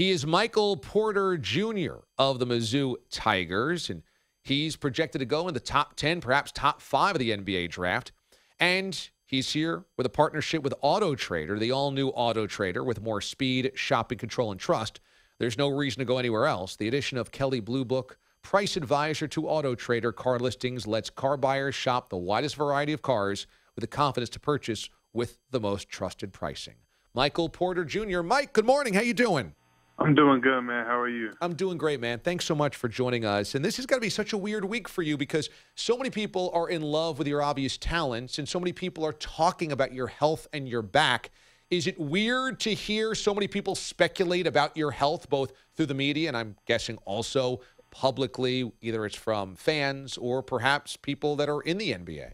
He is Michael Porter Jr. of the Mizzou Tigers, and he's projected to go in the top 10, perhaps top 5 of the NBA draft. And he's here with a partnership with Auto Trader, the all-new Auto Trader with more speed, shopping control, and trust. There's no reason to go anywhere else. The addition of Kelley Blue Book, Price Advisor to Auto Trader car listings, lets car buyers shop the widest variety of cars with the confidence to purchase with the most trusted pricing. Michael Porter Jr. Mike, good morning. How you doing? I'm doing good, man. How are you? I'm doing great, man. Thanks so much for joining us. And this is going to be such a weird week for you because so many people are in love with your obvious talents and so many people are talking about your health and your back. Is it weird to hear so many people speculate about your health, both through the media and I'm guessing also publicly, either it's from fans or perhaps people that are in the NBA?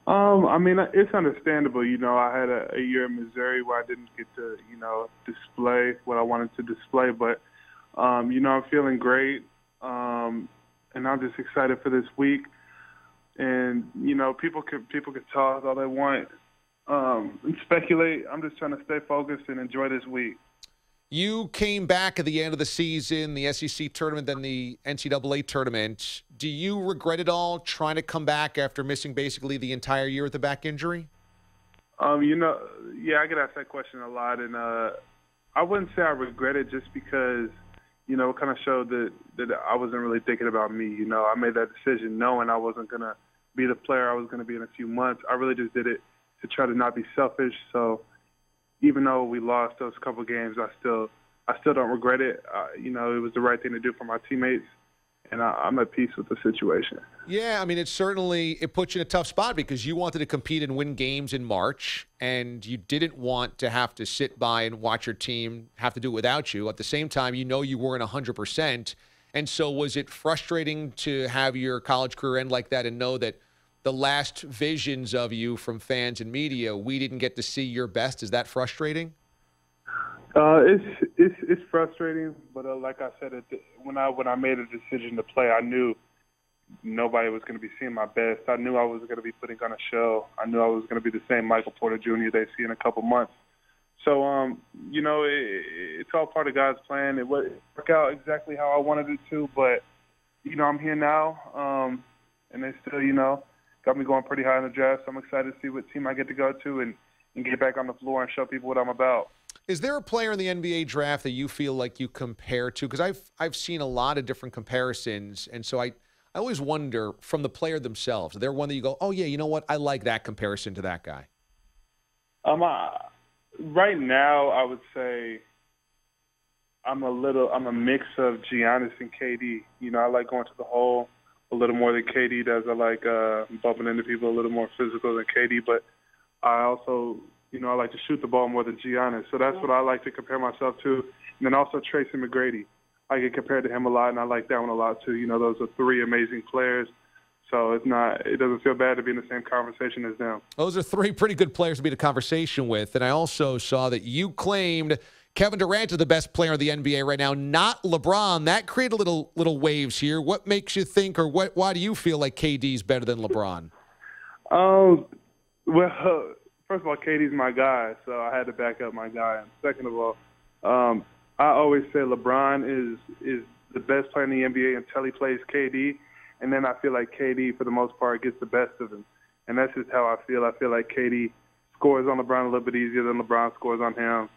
I mean, it's understandable. You know, I had a year in Missouri where I didn't get to, display what I wanted to display. But, I'm feeling great, and I'm just excited for this week. And, people could talk all they want and speculate. I'm just trying to stay focused and enjoy this week. You came back at the end of the season, the SEC tournament, then the NCAA tournament. Do you regret it all, trying to come back after missing basically the entire year with the back injury? I get asked that question a lot, and I wouldn't say I regret it just because, it kind of showed that I wasn't really thinking about me. I made that decision knowing I wasn't going to be the player I was going to be in a few months. I really just did it to try to not be selfish. So even though we lost those couple games, I still don't regret it. It was the right thing to do for my teammates, and I'm at peace with the situation. Yeah, I mean, it puts you in a tough spot because you wanted to compete and win games in March, and you didn't want to have to sit by and watch your team have to do it without you. At the same time, you weren't 100%. And so was it frustrating to have your college career end like that and know that the last visions of you from fans and media, we didn't get to see your best? Is that frustrating? It's frustrating, but like I said, when I made a decision to play, I knew nobody was going to be seeing my best. I knew I was going to be putting on a show. I knew I was going to be the same Michael Porter Jr. they see in a couple months. So, it's all part of God's plan. It would work out exactly how I wanted it to, but, I'm here now, and they still, got me going pretty high in the draft. So I'm excited to see what team I get to go to and get back on the floor and show people what I'm about. Is there a player in the NBA draft that you feel like you compare to? Because I've seen a lot of different comparisons, and so I always wonder from the player themselves. Is there one that you go, oh, yeah, you know what? I like that comparison to that guy. Right now, I would say I'm a mix of Giannis and KD. I like going to the hole a little more than KD does. I like bumping into people a little more physical than KD, but I also, I like to shoot the ball more than Giannis. So that's what I like to compare myself to. And then also Tracy McGrady. I get compared to him a lot, and I like that one a lot too. Those are three amazing players. So it doesn't feel bad to be in the same conversation as them. Those are three pretty good players to be in a conversation with. And I also saw that you claimed Kevin Durant is the best player in the NBA right now, not LeBron. That created little waves here. What makes you think, or why do you feel like KD's better than LeBron? Well, first of all, KD's my guy, so I had to back up my guy. And second of all, I always say LeBron is the best player in the NBA until he plays KD, and then I feel like KD, for the most part, gets the best of him. And that's just how I feel. I feel like KD scores on LeBron a little bit easier than LeBron scores on him.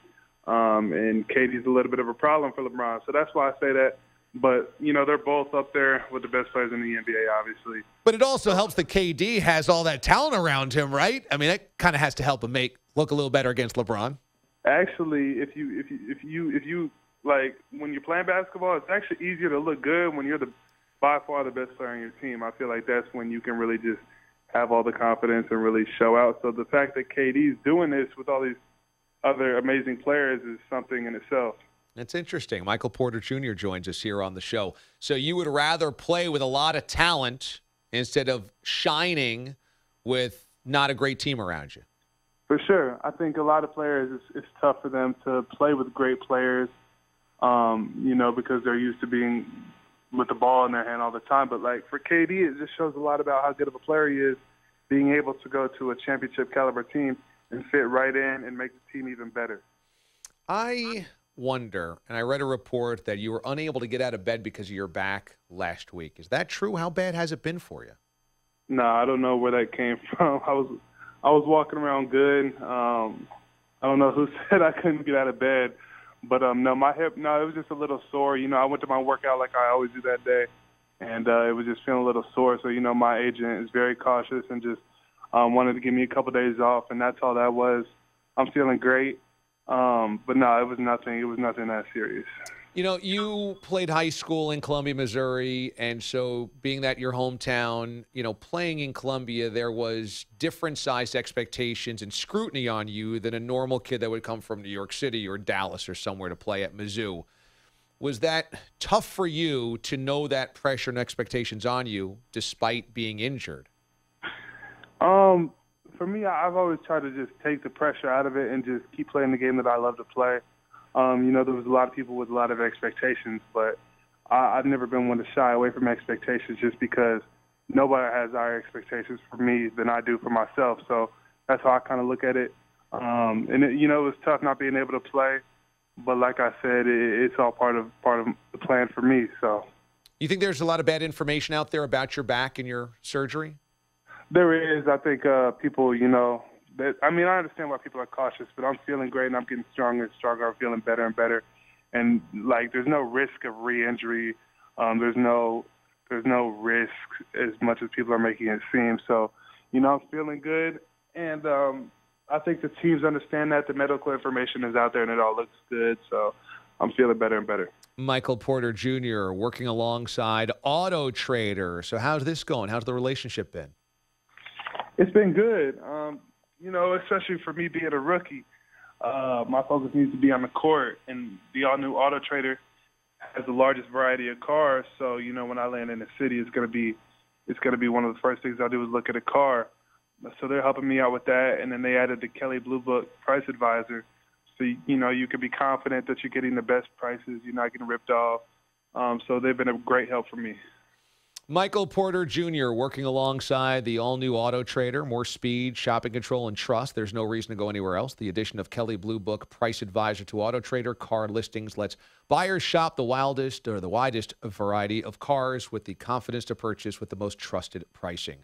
And KD's a little bit of a problem for LeBron. So that's why I say that. But, they're both up there with the best players in the NBA, obviously. But it also helps that KD has all that talent around him, right? I mean, that kind of has to help him look a little better against LeBron. Actually, if you like, when you're playing basketball, it's actually easier to look good when you're by far the best player on your team. I feel like that's when you can really just have all the confidence and really show out. So the fact that KD's doing this with all these other amazing players is something in itself. That's interesting. Michael Porter Jr. joins us here on the show. So you would rather play with a lot of talent instead of shining with not a great team around you? For sure. I think a lot of players, it's tough for them to play with great players, because they're used to being with the ball in their hand all the time. But, like, for KD, it just shows a lot about how good of a player he is, being able to go to a championship caliber team and fit right in and make the team even better. I wonder, and I read a report that you were unable to get out of bed because of your back last week. Is that true? How bad has it been for you? No, I don't know where that came from. I was walking around good. I don't know who said I couldn't get out of bed, but no, my hip. No, it was just a little sore. I went to my workout like I always do that day, and it was just feeling a little sore. So my agent is very cautious and just wanted to give me a couple days off, and that's all that was. I'm feeling great. But no, it was nothing. It was nothing that serious. You played high school in Columbia, Missouri, and so being that your hometown, playing in Columbia, there was different sized expectations and scrutiny on you than a normal kid that would come from New York City or Dallas or somewhere to play at Mizzou. Was that tough for you to know that pressure and expectations on you despite being injured? For me, I've always tried to just take the pressure out of it and just keep playing the game that I love to play. There was a lot of people with a lot of expectations, but I've never been one to shy away from expectations just because nobody has higher expectations for me than I do for myself. So that's how I kind of look at it. And it was tough not being able to play, but like I said, it's all part of the plan for me. So, you think there's a lot of bad information out there about your back and your surgery? There is. I think people, I understand why people are cautious, but I'm feeling great and I'm getting stronger and stronger. I'm feeling better and better. And, there's no risk of re-injury. There's no risk as much as people are making it seem. So, I'm feeling good. And I think the teams understand that. The medical information is out there and it all looks good. So I'm feeling better and better. Michael Porter Jr. working alongside Auto Trader. So how's this going? How's the relationship been? It's been good. Especially for me being a rookie, my focus needs to be on the court, and the all-new Auto Trader has the largest variety of cars. So, when I land in the city, it's gonna be one of the first things I do is look at a car. So they're helping me out with that, and then they added the Kelley Blue Book Price Advisor, so you can be confident that you're getting the best prices. You're not getting ripped off. So they've been a great help for me. Michael Porter Jr. working alongside the all-new Auto Trader. More speed, shopping control, and trust. There's no reason to go anywhere else. The addition of Kelley Blue Book Price Advisor to Auto Trader car listings lets buyers shop the widest variety of cars with the confidence to purchase with the most trusted pricing.